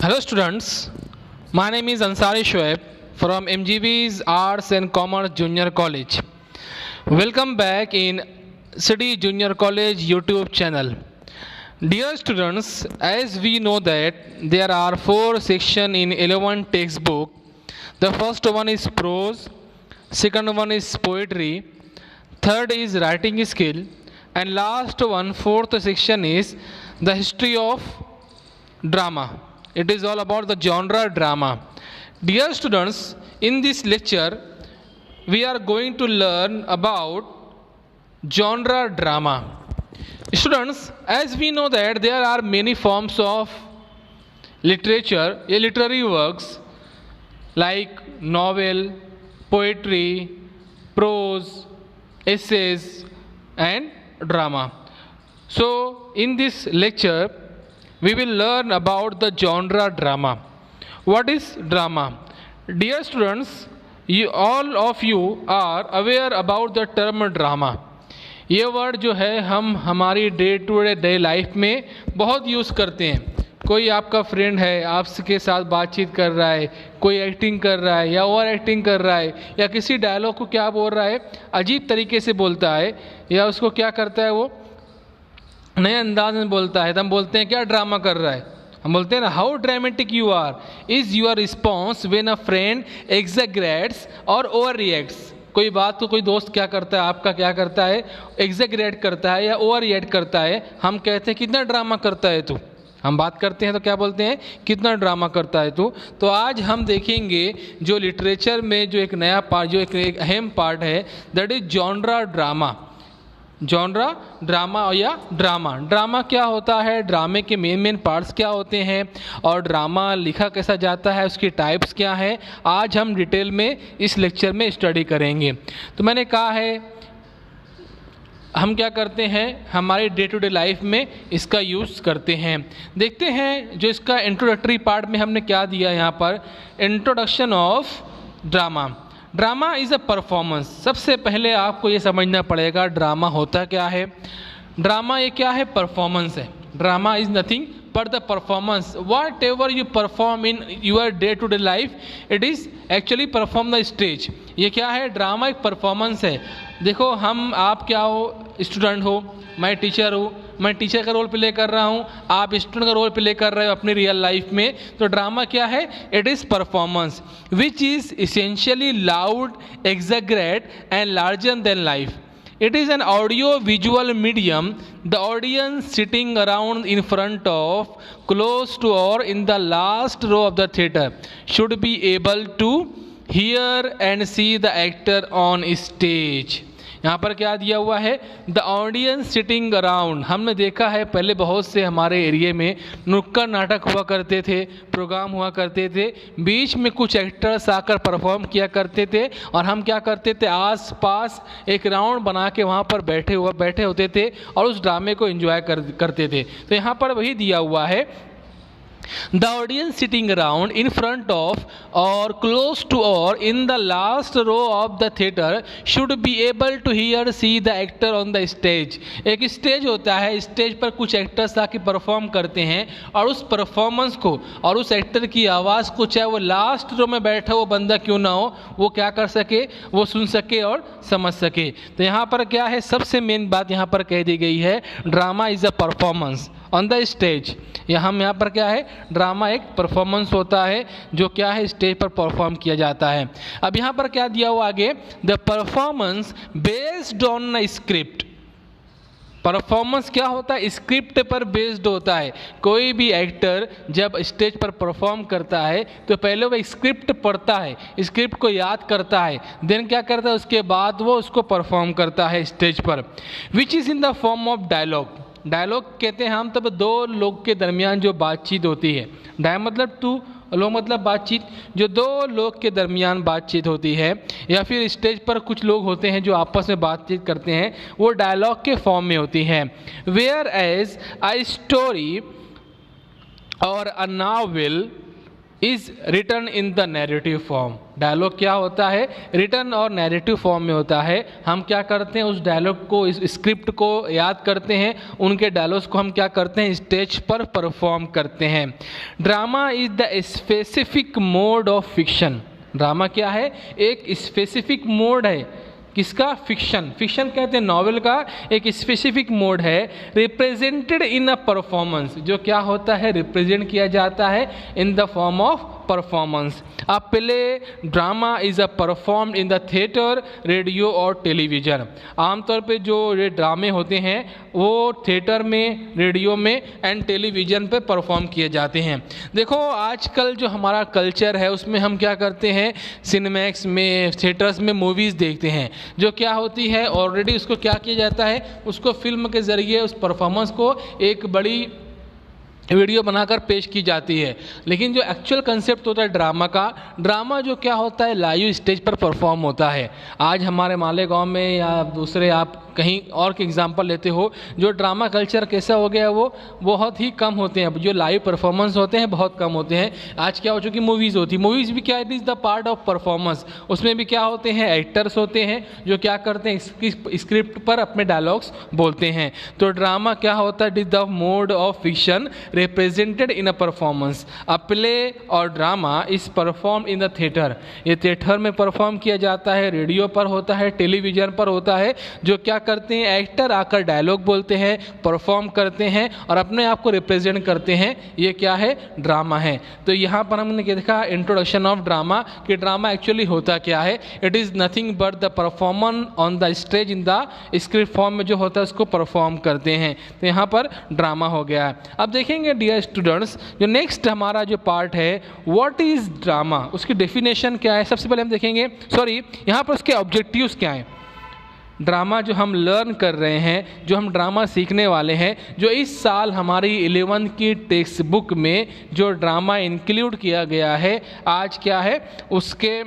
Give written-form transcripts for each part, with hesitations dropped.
Hello students, my name is Ansari Shoaib from MGV's Arts and Commerce Junior College. Welcome back in City Junior College YouTube channel. Dear students, as we know that there are 4 sections in 11 textbook. The first one is prose, second one is poetry, third is writing skill, and last one, fourth section is the history of drama. It is all about the genre drama. Dear students, in this lecture, we are going to learn about genre drama. Students, as we know that there are many forms of literature, literary works like novel, poetry, prose, essays, and drama. So, in this lecture, we will learn about the genre drama. What is drama? Dear students, all of you are aware about the term drama. ये word जो है हम हमारी day to day life में बहुत use करते हैं. कोई आपका फ्रेंड है, आपके साथ बातचीत कर रहा है, कोई एक्टिंग कर रहा है या ओवर एक्टिंग कर रहा है या किसी डायलॉग को क्या बोल रहा है, अजीब तरीके से बोलता है या उसको क्या करता है, वो नए अंदाज में बोलता है, तो हम बोलते हैं क्या ड्रामा कर रहा है. हम बोलते हैं ना, how dramatic you are is your response when a friend exaggerates और ओवर रिएक्ट्स. कोई बात को कोई दोस्त क्या करता है, आपका क्या करता है, एग्जैगरेट करता है या ओवर रिएक्ट करता है, हम कहते हैं कितना ड्रामा करता है तू. हम बात करते हैं तो क्या बोलते हैं, कितना ड्रामा करता है तू. तो आज हम देखेंगे जो लिटरेचर में जो एक नया पार्ट, जो एक अहम पार्ट है, that is genre drama. Genre drama या ड्रामा. ड्रामा क्या होता है, ड्रामे के मेन पार्ट्स क्या होते हैं और ड्रामा लिखा कैसा जाता है, उसकी टाइप्स क्या है, आज हम डिटेल में इस लेक्चर में स्टडी करेंगे. तो मैंने कहा है हम क्या करते हैं, हमारे डे टू डे लाइफ में इसका यूज़ करते हैं. देखते हैं जो इसका इंट्रोडक्टरी पार्ट में हमने क्या दिया यहाँ पर, introduction of drama. Drama is a performance. सबसे पहले आपको ये समझना पड़ेगा ड्रामा होता क्या है. ड्रामा ये क्या है, परफॉर्मेंस है. Drama is nothing but the performance, whatever you perform in your day to day life, it is actually perform the stage. ये क्या है, ड्रामा एक परफॉर्मेंस है. देखो हम, आप क्या हो, स्टूडेंट हो, मैं टीचर हूँ, मैं टीचर का रोल प्ले कर रहा हूँ, आप स्टूडेंट का रोल प्ले कर रहे हो अपनी रियल लाइफ में. तो ड्रामा क्या है, it is performance which is essentially loud, exaggerate and larger than life. It is an audio-visual medium. The audience sitting around in front of, close to, or in the last row of the theater should be able to hear and see the actor on stage. यहाँ पर क्या दिया हुआ है, the audience sitting around. हमने देखा है पहले बहुत से हमारे एरिया में नुक्कड़ नाटक हुआ करते थे, प्रोग्राम हुआ करते थे, बीच में कुछ एक्टर्स आकर परफॉर्म किया करते थे और हम क्या करते थे, आस पास एक राउंड बना के वहाँ पर बैठे होते थे और उस ड्रामे को एंजॉय करते थे. तो यहाँ पर वही दिया हुआ है, the audience sitting around in front of or close to or in the last row of the theater should be able to hear see the actor on the stage. एक स्टेज होता है, स्टेज पर कुछ actors आके perform करते हैं और उस परफॉर्मेंस को और उस एक्टर की आवाज़ को, चाहे वो लास्ट रो में बैठा वो बंदा क्यों ना हो, वो क्या कर सके, वो सुन सके और समझ सके. तो यहाँ पर क्या है, सबसे मेन बात यहाँ पर कह दी गई है, drama is a performance on the stage. यहाँ पर क्या है, ड्रामा एक परफॉर्मेंस होता है जो क्या है, स्टेज पर परफॉर्म किया जाता है. अब यहाँ पर क्या दिया हुआ आगे, the performance based on a script. Performance क्या होता है, स्क्रिप्ट पर बेस्ड होता है. कोई भी एक्टर जब स्टेज पर परफॉर्म करता है तो पहले वो स्क्रिप्ट पढ़ता है, स्क्रिप्ट को याद करता है, देन क्या करता है, उसके बाद वो उसको परफॉर्म करता है स्टेज पर, which is in the form of dialogue. Dialogue कहते हैं हम तब दो लोग के दरमियान जो बातचीत होती है. डायलॉग मतलब टू, लोग मतलब बातचीत, जो दो लोग के दरमियान बातचीत होती है या फिर स्टेज पर कुछ लोग होते हैं जो आपस में बातचीत करते हैं, वो डायलॉग के फॉर्म में होती है. वेयर एज अ स्टोरी और a novel is written in the narrative form. Dialogue क्या होता है, रिटन और नैरेटिव फॉर्म में होता है। हम क्या करते हैं, उस डायलॉग को, इस स्क्रिप्ट को याद करते हैं, उनके डायलॉग्स को हम क्या करते हैं, स्टेज पर परफॉर्म करते हैं। Drama is the specific mode of fiction. Drama क्या है, एक स्पेसिफिक मोड है, किसका, फिक्शन। फिक्शन कहते हैं नॉवेल का एक स्पेसिफिक मोड है, रिप्रेजेंटेड इन अ परफॉर्मेंस, जो क्या होता है, रिप्रेजेंट किया जाता है इन the form of performance. A play drama is a performed in the theatre, radio और टेलीविजन। आमतौर पे जो ये ड्रामे होते हैं वो थिएटर में, रेडियो में एंड टेलीविजन पे परफॉर्म किए जाते हैं। देखो आजकल जो हमारा कल्चर है उसमें हम क्या करते हैं, सिनेमैक्स में, थिएटर्स में मूवीज़ देखते हैं, जो क्या होती है, ऑलरेडी उसको क्या किया जाता है, उसको फिल्म के ज़रिए उस परफॉर्मेंस को एक बड़ी वीडियो बनाकर पेश की जाती है। लेकिन जो एक्चुअल कंसेप्ट होता है ड्रामा का, ड्रामा जो क्या होता है, लाइव स्टेज पर परफॉर्म होता है। आज हमारे मालेगांव में या दूसरे आप कहीं और के एग्जांपल लेते हो, जो ड्रामा कल्चर कैसा हो गया है, वो बहुत ही कम होते हैं। जो लाइव परफॉर्मेंस होते हैं बहुत कम होते हैं। आज क्या हो चुकी, मूवीज़ होती है, मूवीज़ भी क्या, it is the part of performance. उसमें भी क्या होते हैं, एक्टर्स होते हैं जो क्या करते हैं, स्क्रिप्ट पर अपने डायलॉग्स बोलते हैं। तो ड्रामा क्या होता है, it is the mode of fiction represented in a performance। A play और drama is perform in the theatre. ये थिएटर में परफॉर्म किया जाता है, रेडियो पर होता है, टेलीविजन पर होता है। जो क्या करते हैं, एक्टर आकर डायलॉग बोलते हैं, परफॉर्म करते हैं और अपने आप को रिप्रेजेंट करते हैं। ये क्या है, ड्रामा है। तो यहाँ पर हमने क्या देखा, इंट्रोडक्शन ऑफ ड्रामा, कि ड्रामा एक्चुअली होता क्या है। It is nothing but the परफॉर्मन on the stage in the script form में जो होता है उसको परफॉर्म करते हैं। तो यहाँ पर ड्रामा हो गया है। अब देखेंगे डियर स्टूडेंट्स, जो नेक्स्ट हमारा जो पार्ट है, व्हाट इज ड्रामा, उसकी डेफिनेशन क्या है। सबसे पहले हम देखेंगे, यहाँ पर उसके ऑब्जेक्टिव्स क्या हैं। ड्रामा जो हम लर्न कर रहे हैं, जो हम ड्रामा सीखने वाले हैं, जो इस साल हमारी 11th की टेक्स्ट बुक में जो ड्रामा इंक्लूड किया गया है, आज क्या है, उसके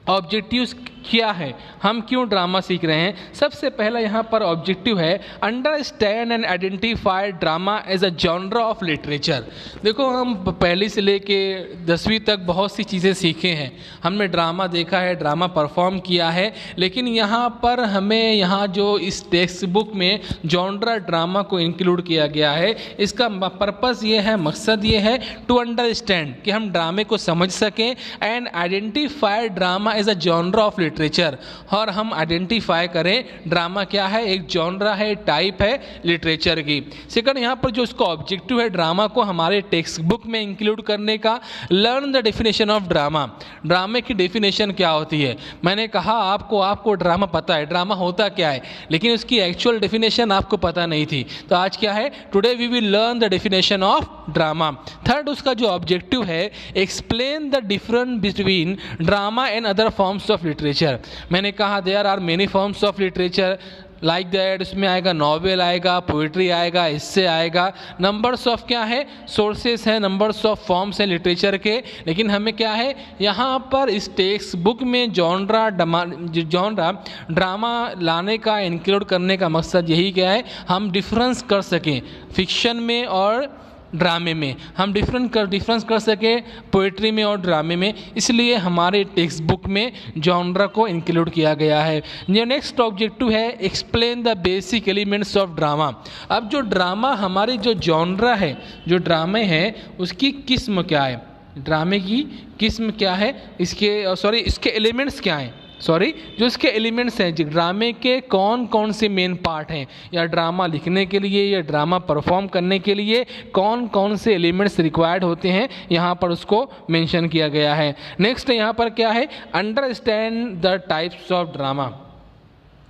ऑब्जेक्टिव्स क्या है, हम क्यों ड्रामा सीख रहे हैं। सबसे पहला यहाँ पर ऑब्जेक्टिव है, understand and identify drama as a genre of literature. देखो हम पहली से लेके 10वीं तक बहुत सी चीज़ें सीखे हैं, हमने ड्रामा देखा है, ड्रामा परफॉर्म किया है, लेकिन यहाँ पर हमें यहाँ जो इस टेक्स्ट बुक में जॉनर ड्रामा को इंक्लूड किया गया है, इसका पर्पज़ ये है, मकसद ये है, टू अंडरस्टैंड, कि हम ड्रामे को समझ सकें, and identify drama as a genre of literature, और हम आइडेंटिफाई करें ड्रामा क्या है, एक जॉनरा है, टाइप है लिटरेचर की। सेकंड, यहाँ पर जो इसका ऑब्जेक्टिव है ड्रामा को हमारे टेक्स्ट बुक में इंक्लूड करने का, learn the definition of drama. ड्रामे की डेफिनेशन क्या होती है। मैंने कहा आपको ड्रामा पता है, ड्रामा होता क्या है, लेकिन उसकी एक्चुअल डेफिनेशन आपको पता नहीं थी। तो आज क्या है, today we will learn the definition of drama. Third, उसका जो ऑब्जेक्टिव है, explain the difference between drama and other forms of literature. मैंने कहा there are many forms of literature like that, उसमें आएगा नॉवेल आएगा, पोइट्री आएगा, इससे आएगा, नंबर्स ऑफ क्या है, सोर्सेस हैं, नंबर्स ऑफ फॉर्म्स हैं लिटरेचर के। लेकिन हमें क्या है, यहाँ पर इस टेक्स्ट बुक में जॉनरा ड्रामा लाने का, इंक्लूड करने का मकसद यही क्या है, हम डिफरेंस कर सकें फिक्शन में और ड्रामे में, हम डिफरेंस कर सके पोइट्री में और ड्रामे में, इसलिए हमारे टेक्स्ट बुक में जॉनरा को इंक्लूड किया गया है। ये नेक्स्ट ऑब्जेक्टिव है, explain the basic elements of drama. अब जो ड्रामा हमारी जो जॉनरा है, जो ड्रामे हैं, उसकी किस्म क्या है, ड्रामे की किस्म क्या है, इसके एलिमेंट्स क्या हैं, जो इसके एलिमेंट्स हैं, ड्रामे के कौन कौन से मेन पार्ट हैं, या ड्रामा लिखने के लिए या ड्रामा परफॉर्म करने के लिए कौन कौन से एलिमेंट्स रिक्वायर्ड होते हैं, यहाँ पर उसको मेंशन किया गया है। नेक्स्ट यहाँ पर क्या है, understand the types of drama.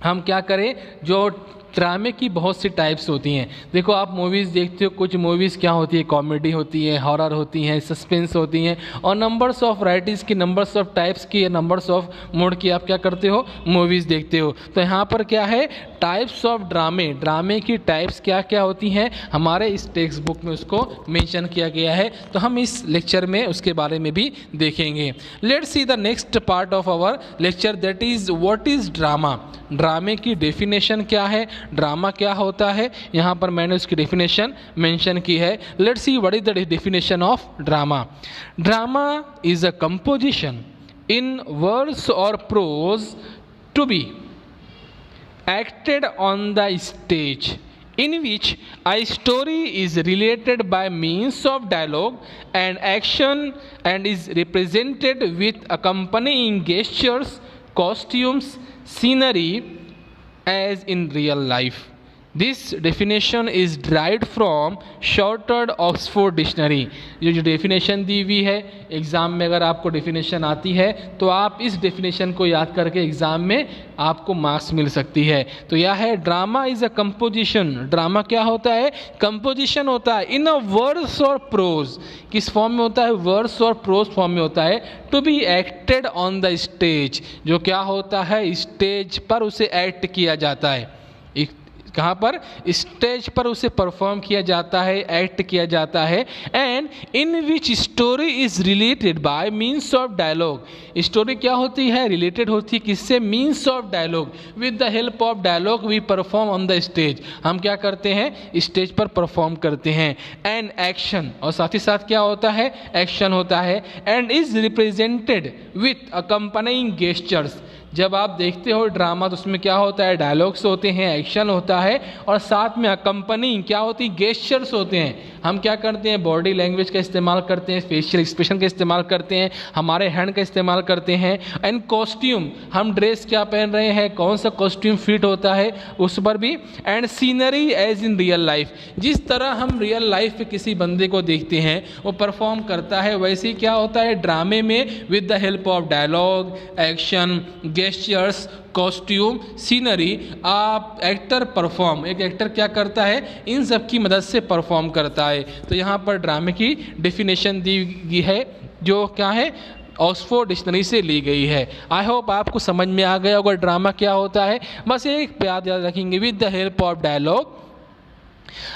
हम क्या करें, जो ड्रामे की बहुत सी टाइप्स होती हैं। देखो आप मूवीज़ देखते हो, कुछ मूवीज़ क्या होती है, कॉमेडी होती है, हॉरर होती हैं, सस्पेंस होती हैं, और नंबर्स ऑफ वैराइटीज़ की, नंबर्स ऑफ टाइप्स की या नंबर्स ऑफ मोड की आप क्या करते हो, मूवीज़ देखते हो। तो यहाँ पर क्या है, टाइप्स ऑफ ड्रामे की टाइप्स क्या क्या होती हैं, हमारे इस टेक्स्ट बुक में उसको मेंशन किया गया है। तो हम इस लेक्चर में उसके बारे में भी देखेंगे। Let's see the next part of our lecture, that is what is drama. ड्रामे की डेफिनेशन क्या है, ड्रामा क्या होता है, यहाँ पर मैंने उसकी डेफिनेशन मेंशन की है. Let's see what is the definition of drama. Drama is a composition in words और prose to be acted on the stage in which a story is related by means of dialogue and action and is represented with accompanying gestures, costumes, scenery as in real life. This definition is derived from shorted Oxford dictionary. ये जो definition दी हुई है, exam में अगर आपको definition आती है तो आप इस डेफिनेशन को याद करके एग्ज़ाम में आपको मार्क्स मिल सकती है. तो यह है drama is a composition. Drama क्या होता है, कंपोजिशन होता है इन अ वर्ड्स और प्रोज. किस फॉर्म में होता है, वर्ड्स और प्रोज फॉर्म में होता है. To be acted on the stage, जो क्या होता है, स्टेज पर उसे एक्ट किया जाता है. कहाँ पर, स्टेज पर उसे परफॉर्म किया जाता है, एक्ट किया जाता है. And in which story is related by means of dialogue. Story क्या होती है, रिलेटेड होती है किससे, means of dialogue. With the help of dialogue we perform on the stage. हम क्या करते हैं, स्टेज पर परफॉर्म करते हैं. एंड एक्शन, और साथ ही साथ क्या होता है, एक्शन होता है. And is represented with accompanying gestures. जब आप देखते हो ड्रामा तो उसमें क्या होता है, डायलॉग्स होते हैं, एक्शन होता है, और साथ में अकम्पनिंग क्या होती है, गेस्चर्स होते हैं. हम क्या करते हैं, बॉडी लैंग्वेज का इस्तेमाल करते हैं, फेशियल एक्सप्रेशन का इस्तेमाल करते हैं, हमारे हैंड का इस्तेमाल करते हैं. एंड कॉस्ट्यूम, हम ड्रेस क्या पहन रहे हैं, कौन सा कॉस्ट्यूम फिट होता है उस पर भी. And scenery as in real life, जिस तरह हम रियल लाइफ में किसी बंदे को देखते हैं वो परफॉर्म करता है, वैसे ही क्या होता है ड्रामे में, with the help of dialogue, action, gestures, costume, scenery, आप एक्टर परफॉर्म, एक एक्टर क्या करता है, इन सब की मदद से परफॉर्म करता है. तो यहाँ पर ड्रामे की डेफिनेशन दी गई है जो क्या है, ऑक्सफोर्ड डिक्शनरी से ली गई है. आई होप आपको समझ में आ गया होगा ड्रामा क्या होता है. बस एक याद रखेंगे, with the help of dialogue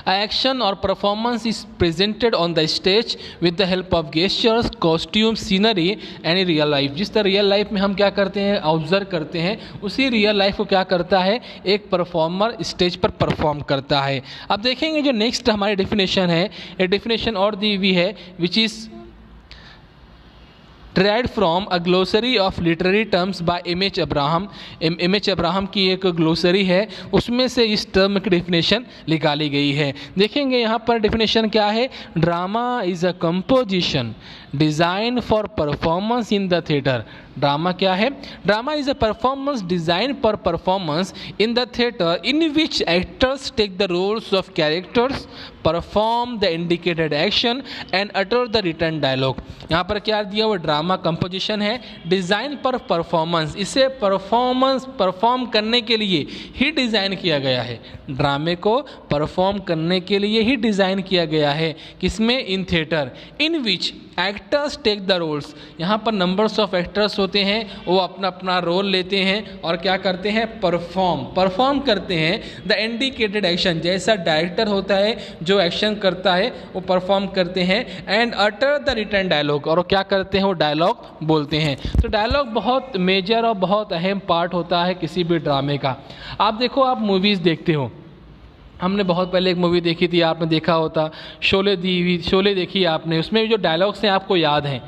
action or performance is presented on the stage with the help of gestures, costume, scenery and real life. जिस तरह रियल लाइफ में हम क्या करते हैं, ऑब्जर्व करते हैं, उसी रियल लाइफ को क्या करता है, एक परफॉर्मर स्टेज पर परफॉर्म करता है. अब देखेंगे जो नेक्स्ट हमारी डेफिनेशन है, एक डेफिनेशन और दी हुई है which is derived from a glossary of literary terms by M.H. Abraham. M.H. Abraham की एक ग्लोसरी है, उसमें से इस टर्म की डेफिनेशन निकाली गई है. देखेंगे यहाँ पर डेफिनेशन क्या है, drama is a composition design for performance in the theatre. Drama क्या है, drama is a performance design for performance in the theatre in which actors take the roles of characters, perform the indicated action and utter the return dialogue. यहाँ पर क्या दिया हुआ, drama composition है, design पर performance, इसे perform करने के लिए ही डिज़ाइन किया गया है. ड्रामे को परफॉर्म करने के लिए ही डिज़ाइन किया गया है, किसमें, in theatre. In which actors take the roles, यहाँ पर नंबर्स ऑफ एक्टर्स होते हैं, वो अपना अपना रोल लेते हैं और क्या करते हैं, परफॉर्म करते हैं. द इंडिकेटेड एक्शन, जैसा डायरेक्टर होता है जो एक्शन करता है वो परफॉर्म करते हैं. And utter the return dialogue, और क्या करते हैं, वो डायलॉग बोलते हैं. तो डायलॉग बहुत मेजर और बहुत अहम पार्ट होता है किसी भी ड्रामे का. आप देखो, आप मूवीज़ देखते हो, हमने बहुत पहले एक मूवी देखी थी, आपने देखा होता, शोले देखी आपने, उसमें जो डायलॉग्स हैं आपको याद हैं,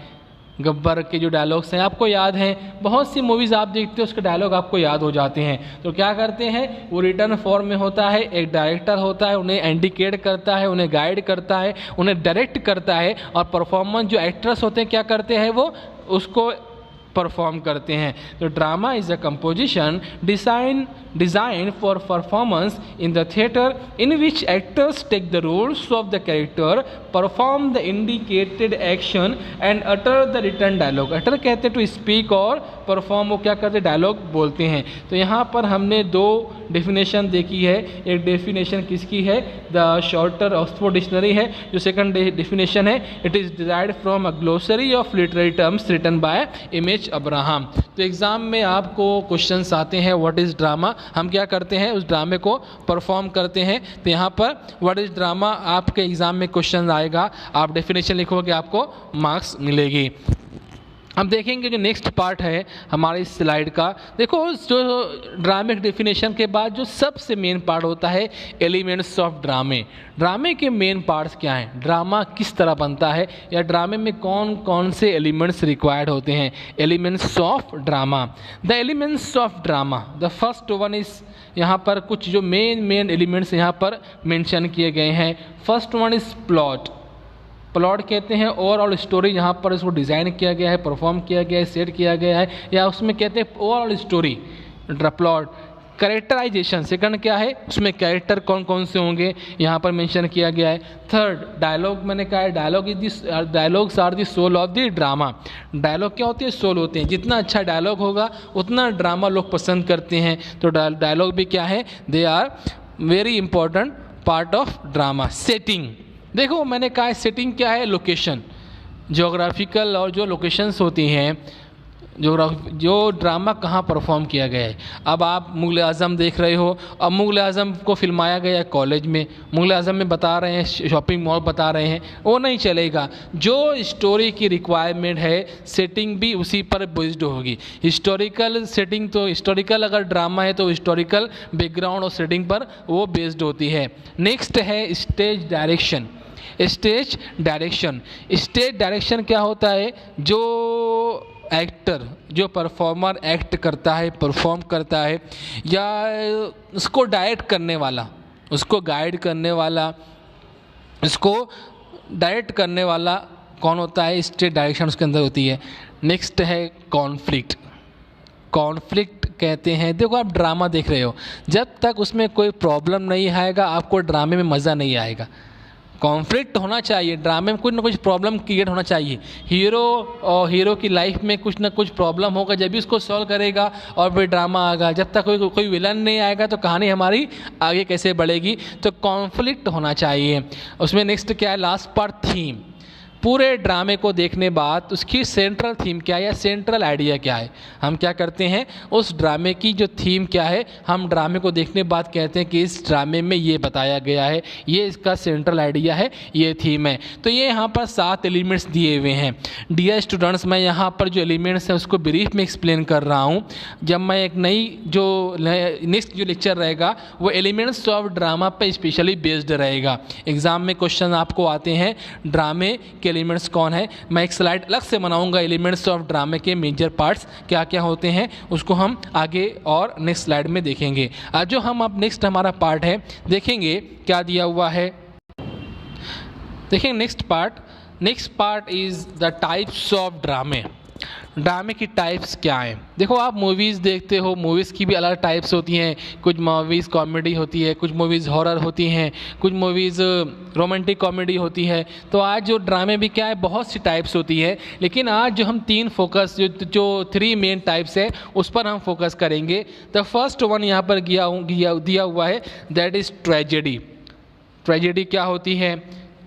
गब्बर के जो डायलॉग्स हैं आपको याद हैं. बहुत सी मूवीज़ आप देखते हो उसके डायलॉग आपको याद हो जाते हैं. तो क्या करते हैं, वो रिटर्न फॉर्म में होता है, एक डायरेक्टर होता है, उन्हें इंडिकेट करता है, उन्हें गाइड करता है, उन्हें डायरेक्ट करता है, और परफॉर्मेंस जो एक्टर्स होते हैं क्या करते हैं, वो उसको परफॉर्म करते हैं. तो drama is a composition design for performance in the theatre in which actors take the roles of the character, perform the indicated action and utter the return dialogue. Utter कहते हैं टू स्पीक, और perform वो क्या करते हैं, dialogue बोलते हैं. तो यहाँ पर हमने दो डेफिनेशन देखी है. एक डेफिनेशन किसकी है, द शॉर्टर ऑक्सफोर्ड डिक्शनरी है. जो सेकंड डेफिनेशन है, it is derived from a glossary of literary terms written by M.H. Abraham. तो एग्ज़ाम में आपको क्वेश्चंस आते हैं, व्हाट इज़ ड्रामा, हम क्या करते हैं, उस ड्रामे को परफॉर्म करते हैं. तो यहाँ पर व्हाट इज़ ड्रामा आपके एग्ज़ाम में क्वेश्चन आएगा, आप डेफिनेशन लिखोगे, आपको मार्क्स मिलेगी. हम देखेंगे जो नेक्स्ट पार्ट है हमारे इस स्लाइड का। देखो जो ड्रामे की डेफिनेशन के बाद जो सबसे मेन पार्ट होता है एलिमेंट्स ऑफ ड्रामे। ड्रामे के मेन पार्ट्स क्या हैं, ड्रामा किस तरह बनता है या ड्रामे में कौन कौन से एलिमेंट्स रिक्वायर्ड होते हैं। Elements of drama, the elements of drama, the first one is, यहाँ पर कुछ जो मेन एलिमेंट्स यहाँ पर मेंशन किए गए हैं। First one is plot. Plot कहते हैं ओवरऑल स्टोरी, जहाँ पर इसको डिज़ाइन किया गया है, परफॉर्म किया गया है, सेट किया गया है, या उसमें कहते हैं overall story plot. Characterization, second क्या है, उसमें कैरेक्टर कौन कौन से होंगे यहाँ पर मेंशन किया गया है। थर्ड डायलॉग, मैंने कहा है dialogues are the soul of the drama. Dialogue क्या होते हैं, सोल होते हैं। जितना अच्छा डायलॉग होगा उतना ड्रामा लोग पसंद करते हैं। तो डायलॉग भी क्या है, they are very important part of drama. Setting, देखो मैंने कहा है सेटिंग क्या है, लोकेशन, जोग्राफिकल और जो लोकेशंस होती हैं, जो ड्रामा कहाँ परफॉर्म किया गया है। अब आप मुग़ल आज़म देख रहे हो, अब मुग़ल आज़म को फिल्माया गया है कॉलेज में, मुग़ल आज़म में बता रहे हैं, शॉपिंग मॉल बता रहे हैं, वो नहीं चलेगा। जो स्टोरी की रिक्वायरमेंट है सेटिंग भी उसी पर बेस्ड होगी। हिस्टोरिकल सेटिंग, तो हिस्टोरिकल अगर ड्रामा है तो हिस्टोरिकल बैकग्राउंड और सेटिंग पर वो बेस्ड होती है। नेक्स्ट है स्टेज डायरेक्शन। स्टेज डायरेक्शन क्या होता है, जो एक्टर, जो परफॉर्मर एक्ट करता है, परफॉर्म करता है, या उसको डायरेक्ट करने वाला, उसको गाइड करने वाला, इसको डायरेक्ट करने वाला कौन होता है, स्टेज डायरेक्शन उसके अंदर होती है। नेक्स्ट है कॉन्फ्लिक्ट। कॉन्फ्लिक्ट कहते हैं, देखो आप ड्रामा देख रहे हो, जब तक उसमें कोई प्रॉब्लम नहीं आएगा आपको ड्रामे में मज़ा नहीं आएगा। कॉन्फ्लिक्ट होना चाहिए ड्रामे में, कुछ ना कुछ प्रॉब्लम क्रिएट होना चाहिए। हीरो की लाइफ में कुछ ना कुछ प्रॉब्लम होगा, जब भी उसको सॉल्व करेगा और फिर ड्रामा आएगा। जब तक कोई विलन नहीं आएगा तो कहानी हमारी आगे कैसे बढ़ेगी। तो कॉन्फ्लिक्ट होना चाहिए उसमें। नेक्स्ट क्या है, लास्ट पार्ट, थीम। पूरे ड्रामे को देखने बाद उसकी सेंट्रल थीम क्या है या सेंट्रल आइडिया क्या है। हम क्या करते हैं, उस ड्रामे की जो थीम क्या है, हम ड्रामे को देखने बाद कहते हैं कि इस ड्रामे में ये बताया गया है, ये इसका सेंट्रल आइडिया है, ये थीम है। तो ये यहाँ पर 7 एलिमेंट्स दिए हुए हैं। डियर स्टूडेंट्स, मैं यहाँ पर जो एलिमेंट्स हैं उसको ब्रीफ में एक्सप्लेन कर रहा हूँ। जब मैं एक नई जो नेक्स्ट जो लेक्चर रहेगा वो एलिमेंट्स ऑफ ड्रामा पर स्पेशली बेस्ड रहेगा। एग्जाम में क्वेश्चन आपको आते हैं ड्रामे के एलिमेंट्स कौन है। मैं एक स्लाइड अलग से बनाऊंगा, एलिमेंट्स ऑफ ड्रामे के मेजर पार्ट्स क्या क्या होते हैं उसको हम आगे और नेक्स्ट स्लाइड में देखेंगे। आज जो हम अब नेक्स्ट हमारा पार्ट है देखेंगे क्या दिया हुआ है। देखेंगे next part is the types of ड्रामे। ड्रामे की टाइप्स क्या हैं। देखो आप मूवीज़ देखते हो, मूवीज़ की भी अलग टाइप्स होती हैं। कुछ मूवीज़ कॉमेडी होती है, कुछ मूवीज़ हॉरर होती हैं, कुछ मूवीज़ रोमांटिक कॉमेडी होती है। तो आज जो ड्रामे भी क्या है, बहुत सी टाइप्स होती है। लेकिन आज जो हम 3 मेन टाइप्स है उस पर हम फोकस करेंगे। द फर्स्ट वन यहाँ पर दिया हुआ है, दैट इज़ ट्रेजेडी। ट्रेजेडी क्या होती है,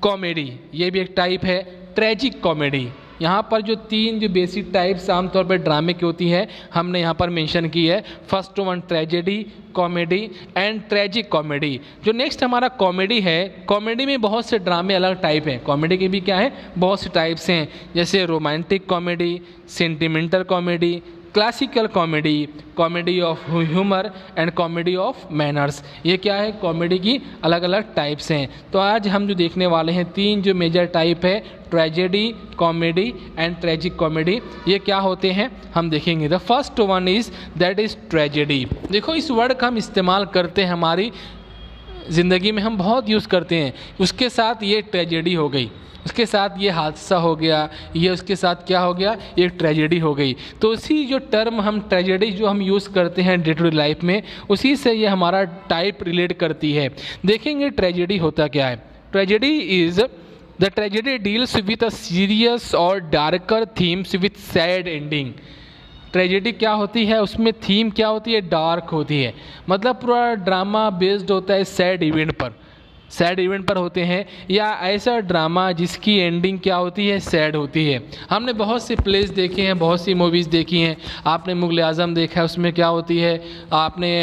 कॉमेडी, ये भी एक टाइप है। ट्रेजिक कॉमेडी, यहाँ पर जो 3 जो बेसिक टाइप्स आमतौर पर ड्रामे की होती है हमने यहाँ पर मेंशन की है। First one tragedy, comedy and tragic comedy. जो नेक्स्ट हमारा कॉमेडी है, कॉमेडी में बहुत से ड्रामे अलग टाइप हैं। कॉमेडी के भी क्या है, बहुत से टाइप्स हैं, जैसे romantic comedy, sentimental comedy, classical comedy, comedy of humour and comedy of manners. ये क्या है, कॉमेडी की अलग अलग टाइप्स हैं। तो आज हम जो देखने वाले हैं 3 जो मेजर टाइप है, tragedy, comedy and tragic comedy, ये क्या होते हैं हम देखेंगे। The first one is that is tragedy. देखो इस वर्ड का हम इस्तेमाल करते हैं, हमारी ज़िंदगी में हम बहुत यूज़ करते हैं। उसके साथ ये ट्रेजेडी हो गई, उसके साथ ये हादसा हो गया, ये उसके साथ क्या हो गया, ये ट्रेजेडी हो गई। तो उसी जो टर्म हम ट्रेजेडी जो हम यूज़ करते हैं डे टू डे लाइफ में, उसी से ये हमारा टाइप रिलेट करती है। देखेंगे ट्रेजेडी होता क्या है। Tragedy is the tragedy deals with a serious और darker themes with sad ending. Tragedy क्या होती है, उसमें थीम क्या होती है, डार्क होती है। मतलब पूरा ड्रामा बेस्ड होता है सैड इवेंट पर होते हैं, या ऐसा ड्रामा जिसकी एंडिंग क्या होती है, सैड होती है। हमने बहुत से प्लेस देखे हैं, बहुत सी मूवीज़ देखी हैं। आपने मुग़ल आज़म देखा है, उसमें क्या होती है, आपने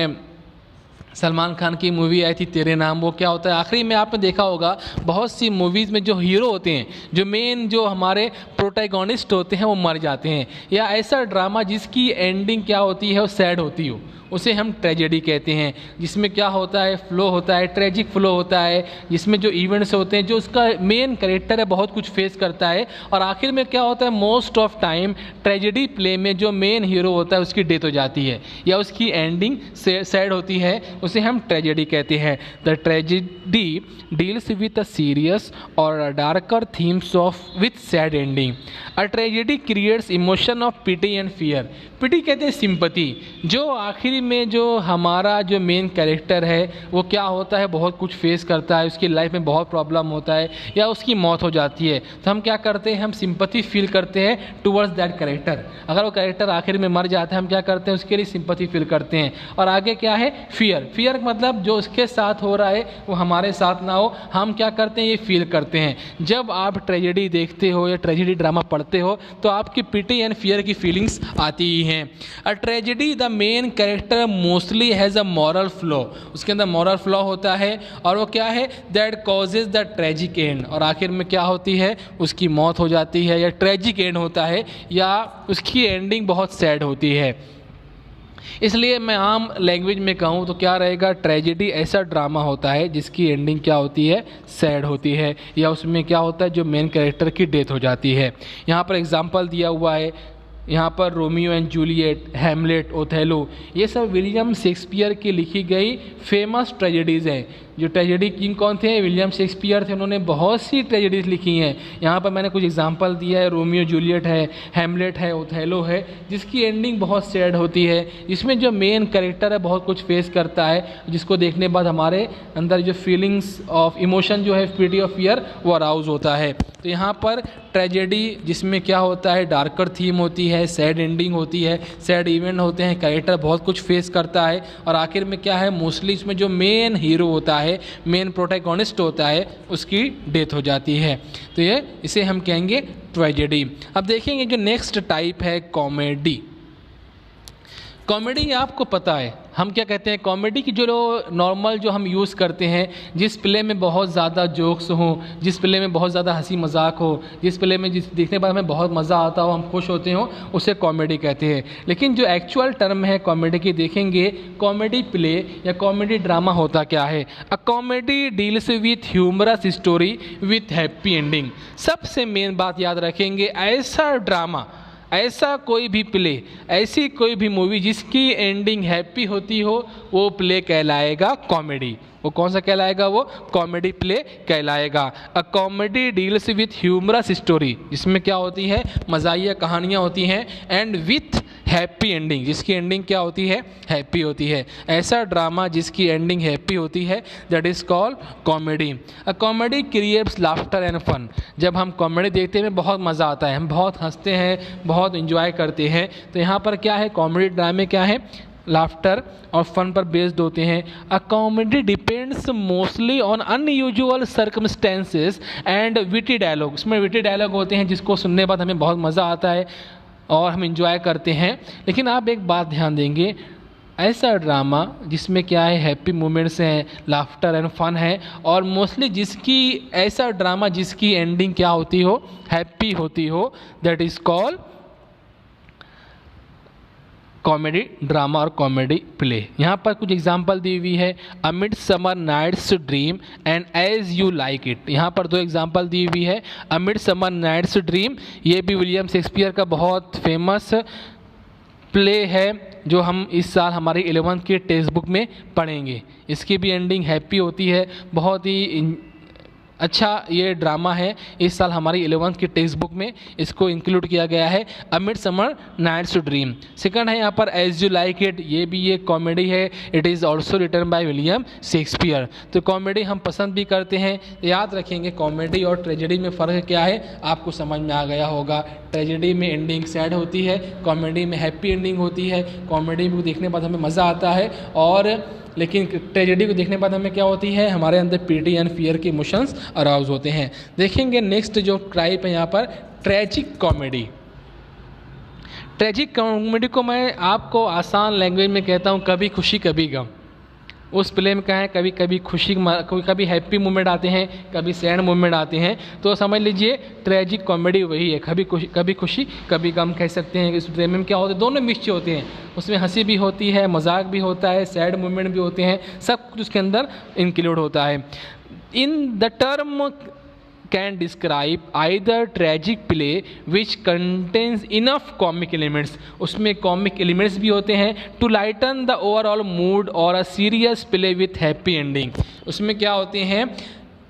सलमान खान की मूवी आई थी तेरे नाम, वो क्या होता है आखिरी में आपने देखा होगा बहुत सी मूवीज़ में जो हीरो होते हैं, जो मेन जो हमारे प्रोटैगनिस्ट होते हैं वो मर जाते हैं, या ऐसा ड्रामा जिसकी एंडिंग क्या होती है वो सैड होती हो, उसे हम ट्रेजेडी कहते हैं। जिसमें क्या होता है, फ्लो होता है, ट्रेजिक फ्लो होता है, जिसमें जो इवेंट्स होते हैं, जो उसका मेन कैरेक्टर है बहुत कुछ फेस करता है, और आखिर में क्या होता है most of time tragedy play में जो मेन हीरो होता है उसकी डेथ हो जाती है या उसकी एंडिंग सैड होती है, उसे हम ट्रेजेडी कहते हैं। The tragedy deals with a serious और darker themes of with sad ending. A tragedy creates emotion of pity and fear. Pity कहते हैं सिंपैथी, जो आखिरी में जो हमारा जो मेन कैरेक्टर है वो क्या होता है बहुत कुछ फेस करता है, उसकी लाइफ में बहुत प्रॉब्लम होता है या उसकी मौत हो जाती है, तो हम क्या करते हैं, हम सिंपैथी फील करते हैं टुवर्ड्स दैट कैरेक्टर। अगर वो कैरेक्टर आखिर में मर जाता है हम क्या करते हैं, उसके लिए सिंपैथी फील करते हैं। और आगे क्या है, फियर। फियर मतलब जो उसके साथ हो रहा है वो हमारे साथ ना हो, हम क्या करते हैं, ये फील करते हैं। जब आप ट्रेजेडी देखते हो या ट्रेजेडी ड्रामा पढ़ते हो तो आपकी पिटी एंड फियर की फीलिंग्स आती ही हैं। अ tragedy the main character mostly has a moral flaw, उसके अंदर मॉरल फ्लॉ होता है, और वो क्या है, that causes the tragic and, और आखिर में क्या होती है, उसकी मौत हो जाती है या ट्रेजिक एंड होता है या उसकी एंडिंग बहुत सैड होती है। इसलिए मैं आम लैंग्वेज में कहूँ तो क्या रहेगा, ट्रेजेडी ऐसा ड्रामा होता है जिसकी एंडिंग क्या होती है, सैड होती है, या उसमें क्या होता है जो मेन कैरेक्टर की डेथ हो जाती है। यहाँ पर एग्जांपल दिया हुआ है, यहाँ पर Romeo and Juliet, Hamlet, Othello, ये सब विलियम शेक्सपियर की लिखी गई फेमस ट्रेजेडीज़ हैं। जो ट्रेजेडी किंग कौन थे, विलियम शेक्सपियर थे, उन्होंने बहुत सी ट्रेजेडीज़ लिखी हैं। यहाँ पर मैंने कुछ एग्जांपल दिया है, रोमियो जूलियट है, हैमलेट है, ओथेलो है, जिसकी एंडिंग बहुत सैड होती है, जिसमें जो मेन कैरेक्टर है बहुत कुछ फेस करता है, जिसको देखने बाद हमारे अंदर जो फीलिंग्स ऑफ इमोशन जो है, पिटी ऑफ फियर, वो अराउज होता है। तो यहाँ पर ट्रेजेडी जिसमें क्या होता है, डार्कर थीम होती है, सैड एंडिंग होती है, सैड इवेंट होते हैं, कैरेक्टर बहुत कुछ फेस करता है, और आखिर में क्या है, मोस्टली इसमें जो मेन हीरो होता है, मेन प्रोटैगनिस्ट होता है, उसकी डेथ हो जाती है। तो ये इसे हम कहेंगे ट्रेजेडी। अब देखेंगे जो नेक्स्ट टाइप है कॉमेडी। कॉमेडी आपको पता है हम क्या कहते हैं, कॉमेडी की जो नॉर्मल जो हम यूज़ करते हैं, जिस प्ले में बहुत ज़्यादा जोक्स हो, जिस प्ले में बहुत ज़्यादा हंसी मजाक हो, जिस प्ले में जिस देखने पर हमें बहुत मज़ा आता हो, हम खुश होते हो, उसे कॉमेडी कहते हैं। लेकिन जो एक्चुअल टर्म है कॉमेडी की, देखेंगे कॉमेडी प्ले या कॉमेडी ड्रामा होता क्या है। A comedy deals with humorous story with happy ending. सबसे मेन बात याद रखेंगे, ऐसा ड्रामा, ऐसा कोई भी प्ले, ऐसी कोई भी मूवी जिसकी एंडिंग हैप्पी होती हो, वो प्ले कहलाएगा कॉमेडी। वो कौन सा कहलाएगा, वो कॉमेडी प्ले कहलाएगा। A comedy deals with humorous story, जिसमें क्या होती है, मज़ाहिया कहानियाँ होती हैं, एंड विथ हैप्पी एंडिंग, जिसकी एंडिंग क्या होती है, हैप्पी होती है। ऐसा ड्रामा जिसकी एंडिंग हैप्पी होती है, that is called comedy. A comedy creates laughter and fun. जब हम कॉमेडी देखते हैं बहुत मज़ा आता है, हम बहुत हंसते हैं, बहुत इंजॉय करते हैं। तो यहाँ पर क्या है, कॉमेडी ड्रामे क्या है, लाफ्टर और फन पर बेस्ड होते हैं। A comedy depends mostly on unusual circumstances and witty dialogue. इसमें विटी डायलॉग होते हैं जिसको सुनने बाद हमें बहुत मज़ा आता है और हम इंजॉय करते हैं। लेकिन आप एक बात ध्यान देंगे, ऐसा ड्रामा जिसमें क्या है, हैप्पी मोमेंट्स हैं, लाफ्टर एंड फन है, और मोस्टली जिसकी, ऐसा ड्रामा जिसकी एंडिंग क्या होती हो, हैप्पी होती हो, that is called comedy drama और कॉमेडी प्ले। यहाँ पर कुछ एग्जांपल दी हुई है, a midsummer night's dream and as you like it. यहाँ पर दो एग्जांपल दी हुई है। अ मिडसमर नाइट्स ड्रीम, ये भी विलियम शेक्सपियर का बहुत फेमस प्ले है जो हम इस साल हमारी 11th के टेक्स्ट बुक में पढ़ेंगे। इसकी भी एंडिंग हैप्पी होती है, बहुत ही अच्छा ये ड्रामा है, इस साल हमारी 11th की टेक्स्ट बुक में इसको इंक्लूड किया गया है, a midsummer night's dream. Second है यहाँ पर एज यू लाइक इट, ये भी एक कॉमेडी है, it is also written by William Shakespeare. तो कॉमेडी हम पसंद भी करते हैं। याद रखेंगे कॉमेडी और ट्रेजेडी में फ़र्क क्या है, आपको समझ में आ गया होगा। ट्रेजेडी में एंडिंग सैड होती है, कॉमेडी में हैप्पी एंडिंग होती है। कॉमेडी को देखने के बाद हमें मज़ा आता है, और लेकिन ट्रेजेडी को देखने के बाद हमें क्या होती है, हमारे अंदर पीटी एंड फियर के इमोशंस अराउज होते हैं। देखेंगे नेक्स्ट जो टाइप है यहाँ पर, ट्रेजिक कॉमेडी। ट्रेजिक कॉमेडी को मैं आपको आसान लैंग्वेज में कहता हूँ, कभी खुशी कभी गम। उस प्ले में क्या है, कभी कभी खुशी, कभी हैप्पी मोमेंट आते हैं, कभी सैड मोमेंट आते हैं। तो समझ लीजिए ट्रेजिक कॉमेडी वही है, कभी खुशी कभी गम कह सकते हैं। इस प्ले में क्या होता है, दोनों मिक्स होते हैं, उसमें हंसी भी होती है, मजाक भी होता है, सैड मोमेंट भी होते हैं, सब कुछ उसके अंदर इंक्लूड होता है। In the term can describe either tragic play which contains enough comic elements, उसमें comic elements भी होते हैं, to lighten the overall mood or a serious play with happy ending। उसमें क्या होते हैं,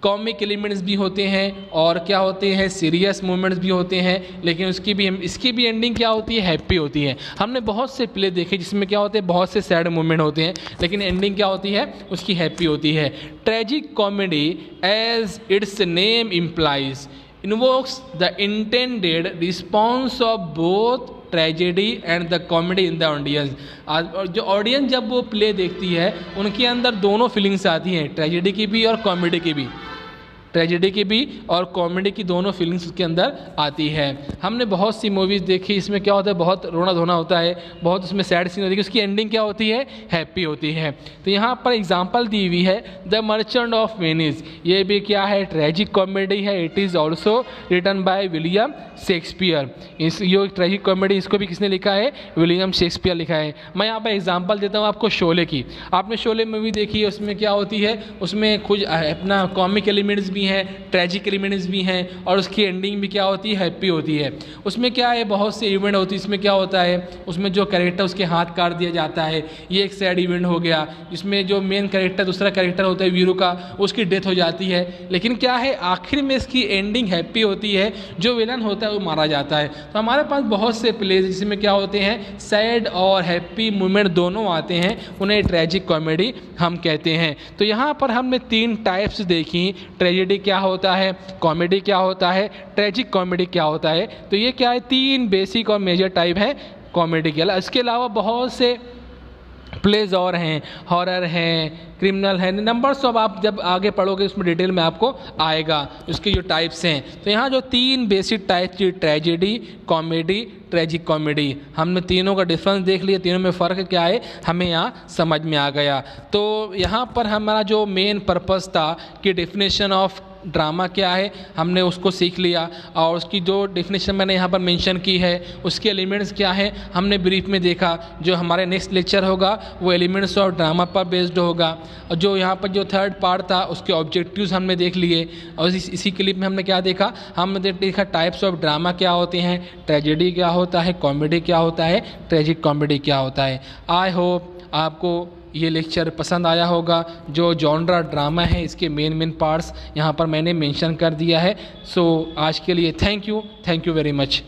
कॉमिक एलिमेंट्स भी होते हैं और क्या होते हैं, सीरियस मोमेंट्स भी होते हैं, लेकिन इसकी भी एंडिंग क्या होती है, हैप्पी होती है। हमने बहुत से प्ले देखे जिसमें क्या होते हैं, बहुत से सैड मोमेंट होते हैं, लेकिन एंडिंग क्या होती है, उसकी हैप्पी होती है। Tragic comedy as its name implies invokes the intended response of both tragedy and the comedy in the audience. जो ऑडियंस जब वो प्ले देखती है उनके अंदर दोनों फीलिंग्स आती हैं, ट्रेजेडी की भी और कॉमेडी की भी, ट्रेजेडी की भी और कॉमेडी की दोनों फीलिंग्स उसके अंदर आती है। हमने बहुत सी मूवीज़ देखी, इसमें क्या होता है, बहुत रोना धोना होता है, बहुत उसमें सैड सीन होती है, उसकी एंडिंग क्या होती है, हैप्पी होती है। तो यहाँ पर एग्जांपल दी हुई है द मर्चेंट ऑफ वेनिस, ये भी क्या है, ट्रेजिक कॉमेडी है। It is also written by William Shakespeare. ये ट्रेजिक कॉमेडी, इसको भी किसने लिखा है, विलियम शेक्सपियर लिखा है। मैं यहाँ पर एग्जाम्पल देता हूँ आपको शोले की। आपने शोले मूवी देखी है, उसमें क्या होती है, उसमें कुछ अपना कॉमिक एलिमेंट्स भी हैं, ट्रेजिक एलिमेंट्स भी हैं, और उसकी एंडिंग भी क्या होती है, हैप्पी होती है। उसमें क्या है, बहुत से इवेंट होती है। इसमें क्या होता है, उसमें जो कैरेक्टर उसके हाथ काट दिया जाता है, ये एक सैड इवेंट हो गया। इसमें जो मेन कैरेक्टर, दूसरा कैरेक्टर होता है वीरू का, उसकी डेथ हो जाती है, लेकिन क्या है, आखिर में इसकी एंडिंग हैप्पी होती है, जो विलन होता है वो मारा जाता है। तो हमारे पास बहुत से प्लेज जिसमें क्या होते हैं, सैड और हैप्पी मोमेंट दोनों आते हैं, उन्हें ट्रेजिक कॉमेडी हम कहते हैं। तो यहाँ पर हमने 3 टाइप्स देखी, ट्रेजेडी क्या होता है, कॉमेडी क्या होता है, ट्रेजिक कॉमेडी क्या होता है। तो ये क्या है, 3 बेसिक और मेजर टाइप है कॉमेडी के। इसके अलावा बहुत से प्लेज और हैं, हॉरर हैं, क्रिमिनल हैं, नंबर्स ऑफ, आप जब आगे पढ़ोगे उसमें डिटेल में आपको आएगा उसके जो टाइप्स हैं। तो यहाँ जो 3 बेसिक टाइप्स की, ट्रेजेडी, कॉमेडी, ट्रेजिक कॉमेडी, हमने तीनों का डिफरेंस देख लिया, तीनों में फ़र्क क्या है हमें यहाँ समझ में आ गया। तो यहाँ पर हमारा जो मेन पर्पस था कि डेफिनेशन ऑफ ड्रामा क्या है, हमने उसको सीख लिया, और उसकी जो डेफिनेशन मैंने यहाँ पर मेंशन की है, उसके एलिमेंट्स क्या है हमने ब्रीफ में देखा। जो हमारे नेक्स्ट लेक्चर होगा वो एलिमेंट्स ऑफ ड्रामा पर बेस्ड होगा, और जो यहाँ पर जो 3rd पार्ट था उसके ऑब्जेक्टिव्स हमने देख लिए, और इसी क्लिप में हमने क्या देखा, हमने देखा टाइप्स ऑफ ड्रामा क्या होते हैं, ट्रेजेडी क्या होता है, कॉमेडी क्या होता है, ट्रेजिक कॉमेडी क्या होता है। आई होप आपको ये लेक्चर पसंद आया होगा। जो जॉनरा ड्रामा है इसके मेन पार्ट्स यहाँ पर मैंने मेंशन कर दिया है। सो आज के लिए थैंक यू वेरी मच।